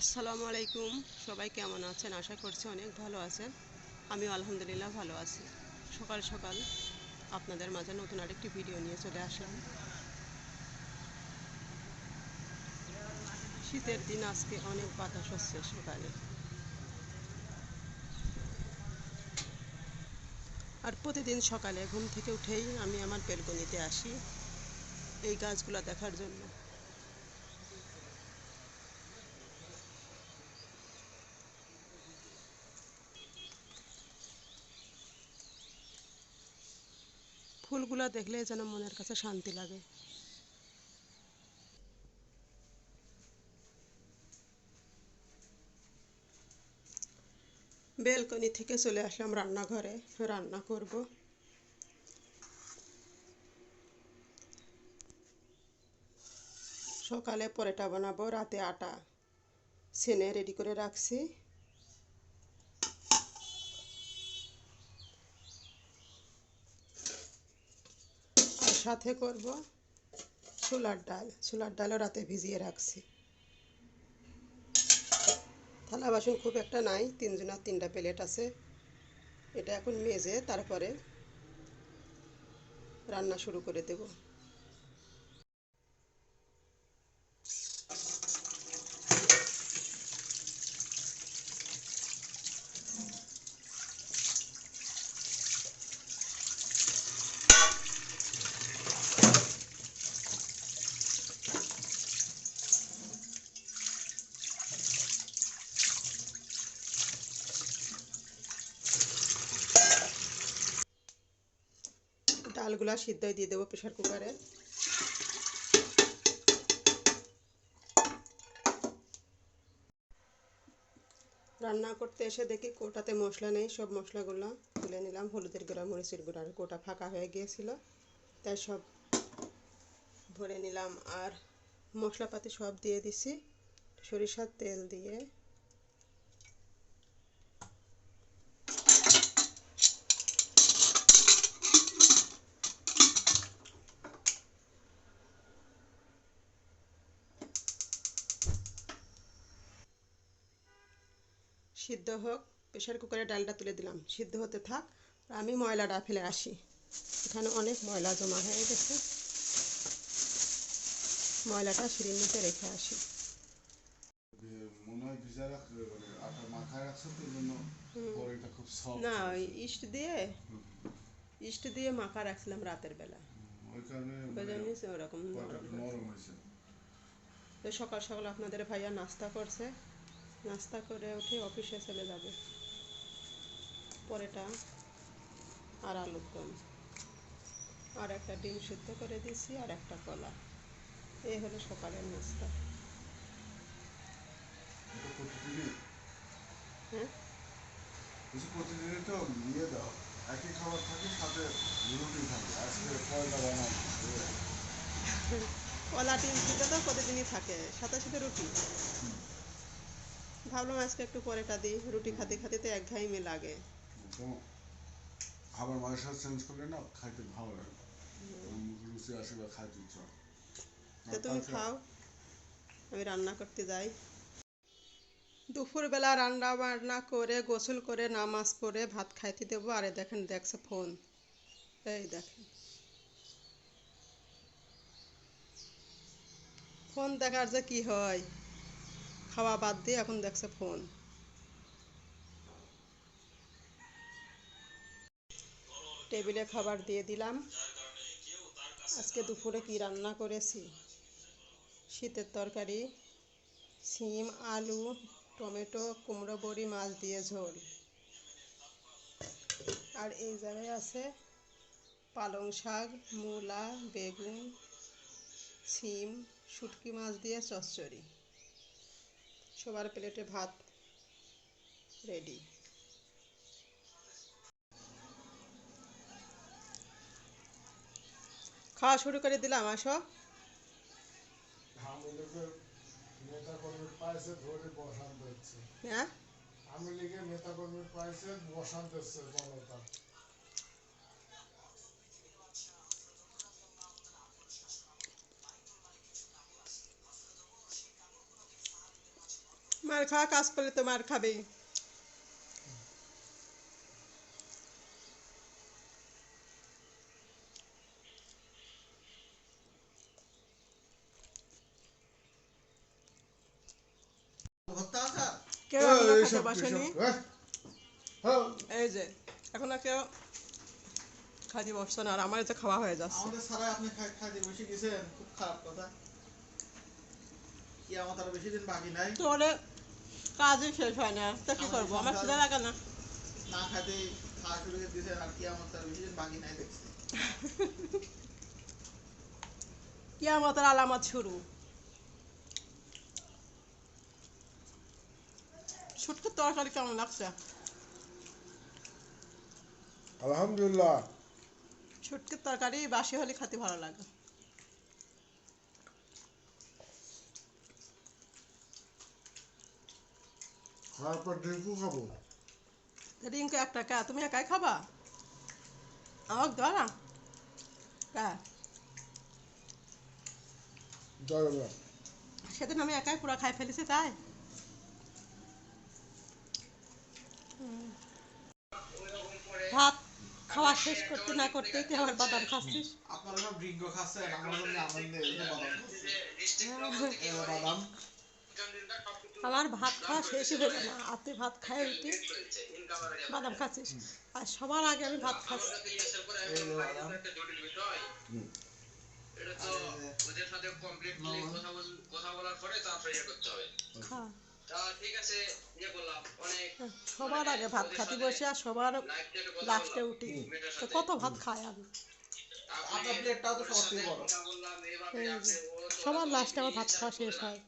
আসসালামু আলাইকুম। সবাই কেমন আছেন? আশা করছি অনেক ভালো আছেন। আমি আলহামদুলিল্লাহ ভালো আছি। সকাল সকাল আপনাদের মাঝে নতুন আরেকটি ভিডিও নিয়ে চলে আসলাম। শীতের দিন আজকে অনেক বাতাস হচ্ছে সকালে। আর প্রতিদিন সকালে ঘুম থেকে উঠেই আমি আমার বেলকনিতে আসি এই গাছগুলো দেখার জন্য। ফুলগুলো দেখলে যেন মনের কাছে শান্তি লাগে। বেলকনি থেকে চলে আসলাম রান্নাঘরে, রান্না করব। সকালে পরোটা বানাবো, রাতে আটা ছেনে রেডি করে রাখছি। আর সাথে করব ছোলার ডালও রাতে ভিজিয়ে রাখছি। থালা বাসন খুব একটা নাই, তিনজনের তিনটা প্লেট আছে। এটা এখন মেজে তারপরে রান্না শুরু করে দেব। ডালগুলা সিদ্ধ দিয়ে দেবো প্রেশার কুকারে। রান্না করতে এসে দেখি কোটাতে মশলা নেই, সব মশলাগুলো তুলে নিলাম। হলুদের গুঁড়া, মরিচের গুঁড়া, আর কোটা ফাঁকা হয়ে গিয়েছিল, তাই সব ভরে নিলাম। আর মশলাপাতি সব দিয়ে দিছি। সরিষার তেল দিয়ে সিদ্ধ হোক। প্রেশার কুকারে ডালটা তুলে দিলাম, সিদ্ধ হতে থাক। আমি ময়লাটা ফেলে আসি, এখানে অনেক ময়লা জমা হয়ে গেছে। ময়লাটা সিঁড়ির নিচে রেখে আসি। মনে হয় ভিজা রাখ মানে আটা মাখায় রাখছো তো জন্য পরে এটা খুব সফট না, ওই হয়েছে। ইস্ট দিয়ে মাখা রাখছিলাম রাতের বেলা, ওই কারণে ওই মানে জন্যই ওরকম পরোটা নরম একটু হয়েছে। নরম হয়েছে। তো সকাল সকাল আপনাদের ভাইয়া নাস্তা করছে, নাস্তা করে উঠে অফিসে চলে যাবে। পরোটা আর আলুর দম, আর একটা ডিম সিদ্ধ করে দিয়েছি, আর একটা কলা। এই হলো সকালের নাস্তা। এটা প্রতিদিনই হ্যাঁ, কিছু প্রতিদিনই তো নিয়ে দাও, একই খাবার থাকে সাথে রুটি থাকে, আজকে পরোটা বানাও। কলা ডিম সিদ্ধ তো প্রতিদিনই থাকে, সাথে সাথে রুটি। ভাবলাম আজকে একটু পরোটা দিই, রুটি খাতে খাতে তো একঘেয়েমি লাগে। তো খাবার মাঝে সাথে চেঞ্জ করলে না খাইতে ভালো লাগে, মুখে রুচি আসে বা খাইতে ইচ্ছা হয়। তো আর তুমি কালকে খাও, আমি রান্না করতে যাই। দুপুরবেলা রান্না বান্না করে গোসল করে নামাজ পড়ে ভাত খাইতে দেবো। আরে দেখেন, দেখছে ফোন। এই দেখেন, ফোন দেখার যে কি হয়, খাওয়া বাদ দিয়ে এখন দেখছে ফোন। টেবিলে খাবার দিয়ে দিলাম। আজকে দুপুরে কি রান্না করেছি? শীতের তরকারি, সিম, আলু, টমেটো, কুমড়ো বড়ি, মাছ দিয়ে ঝোল। আর এই জায়গায় আছে পালং শাক, মূলা, বেগুন, সিম, শুটকি মাছ দিয়ে চচ্চড়ি। সবার প্লেটে ভাত রেডি। খাওয়া শুরু করে দিলাম, আসো। আওয়ামী লীগের নেতাকর্মীর পায়েছে ধরে বসান দিচ্ছে। হ্যাঁ, আওয়ামী লীগের নেতাকর্মীর পায়েছে বসান দিচ্ছে জনতা। মার খাওয়া কাজ করলে তো মার খাবেই। ভর্তা আছে? কেউ এখনো খেতে এইসব বসেনি। হ্যাঁ এই যে এখনো কেউ খাইতে বসছে না, আর আমার যে খাওয়া হয়ে যাচ্ছে। আমাদের ছাড়াই আপনি খাইতে বসে গেছেন, খুব খারাপ কথা। কি আমার তার বেশি দিন বাকি নাই। তোরে কাজই শেষ হয় না, তো কি করবো, আমার খিদে লাগে না। না খাইতে খাওয়া শুরু করে দিয়েছেন, আর কি আমার তার বেশি দিন বাকি নাই দেখছি। কিয়ামতের আলামত শুরু। শুটকির তরকারি কেমন লাগছে? আলহামদুলিল্লাহ। শুটকির তরকারি বাসি হলে খেতে ভালো লাগে। খাওয়ার পর ড্রিঙ্কও খাবো। রিঙ্কু একটা কে, তুমি একাই খাবা? আমাকে দাও না। কে? দাঁড়াবে। সেদিন আমি একাই পুরো খাই ফেলেছি তাই। ভাত খাওয়া শেষ করতে না করতে তুই আবার বাদাম খাচ্ছিস। আপনারা সব ড্রিঙ্ক খাচ্ছেন, আমরা জন্য আনন্দে বাদাম খাচ্ছি। বাদাম আমার ভাত খাওয়া শেষই হলো না, আর তুই ভাত খাই উঠি বাদাম খাচ্ছিস। আর সবার আগে আমি ভাত খাচ্ছি। বাদাম খা। সবার আগে ভাত খাতে বসে আর সবার লাস্টে উঠি, তো কত ভাত খায় আমি। আপনার প্লেটটাও তো সবার থেকে বড়। এই যে, সবার লাস্টে আমার ভাত খাওয়া শেষ হয়।